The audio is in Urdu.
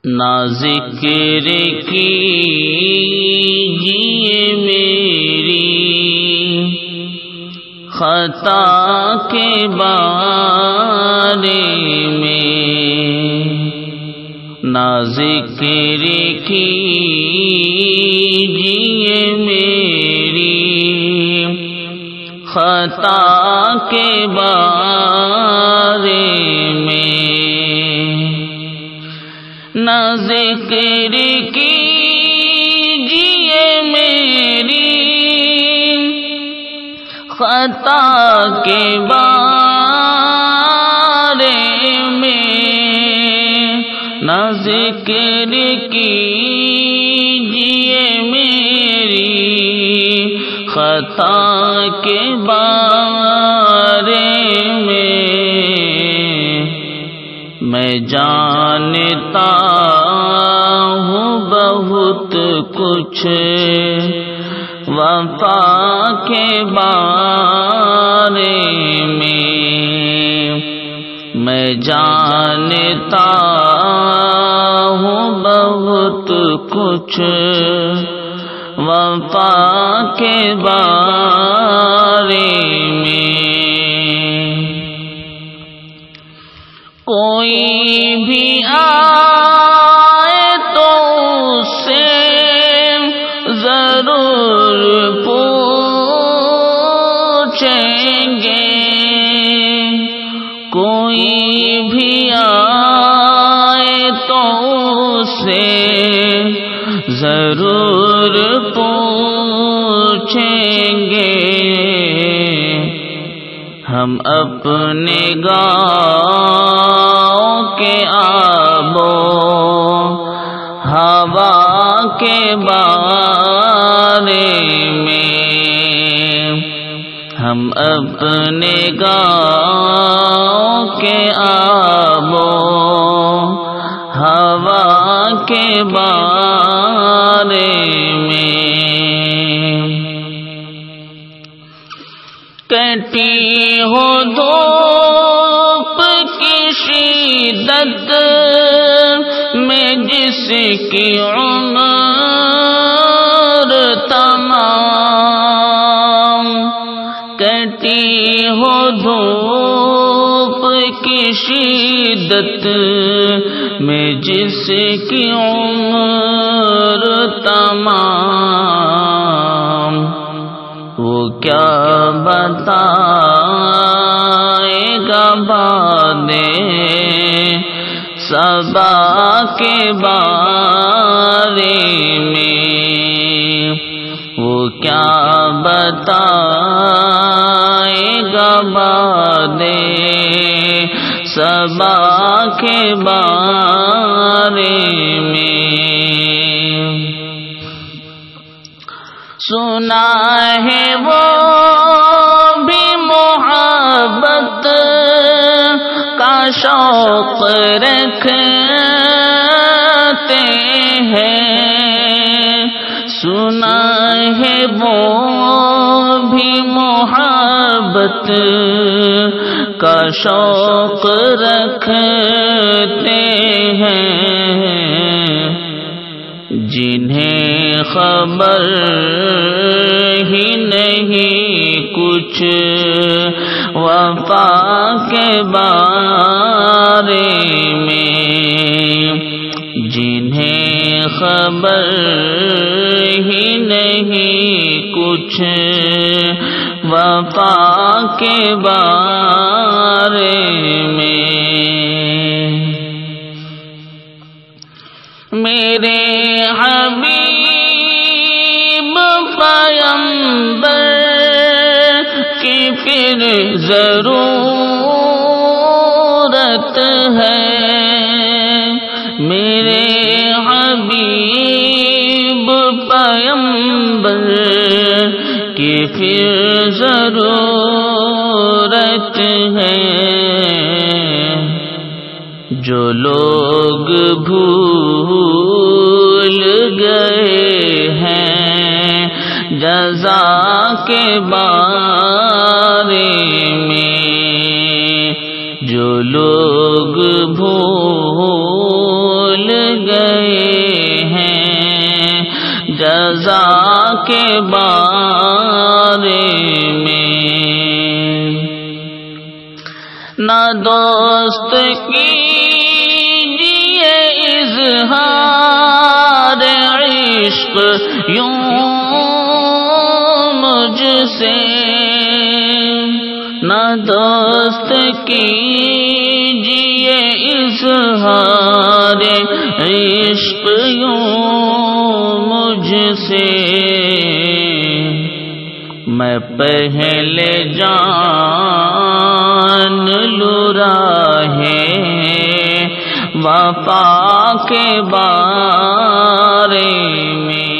نہ ذکر کیجیے میری خطا کے بارے میں، نہ ذکر کیجیے میری خطا کے بارے میں، نہ ذکر کیجیے میری خطا کے بارے میں، نہ ذکر کیجیے میری خطا کے بارے میں، میں جانتا ہوں بہت کچھ وفا کے بارے میں، میں جانتا ہوں بہت کچھ وفا کے بارے میں، کوئی بھی آئے تو اس سے ضرور پوچھیں گے، کوئی بھی آئے تو اس سے ضرور پوچھیں گے، ہم اپنے گاؤں کے آب و ہوا کے بارے میں، ہم اپنے گاؤں کے آب و ہوا کے بارے میں، کٹی ہو دھوپ کی شدت میں جس کی عمر تمام، کٹی ہو دھوپ کی شدت میں جس کی عمر تمام، وہ کیا بتائے گا بادے صبا کے بارے میں، وہ کیا بتائے گا بادے صبا کے بارے میں، سنا ہے وہ بھی محبت کا شوق رکھتے ہیں، سنا ہے وہ بھی محبت کا شوق رکھتے ہیں، جنہیں خبر ہی نہیں کچھ وفا کے بارے میں، جنہیں خبر ہی نہیں کچھ وفا کے بارے میں، میرے حبیب پیغمبر کی پھر ضرورت ہے، میرے حبیب پیغمبر کی پھر ضرورت ہے، جو لوگ بھول گئے ہیں جزا کے بارے میں، جو لوگ بھول گئے کے بارے میں، نہ دوست کیجیے اظہار عشق یوں مجھ سے، نہ دوست کیجیے اظہار عشق یوں مجھ سے، میں پہلے جان لوں راہ وفا کے بارے میں۔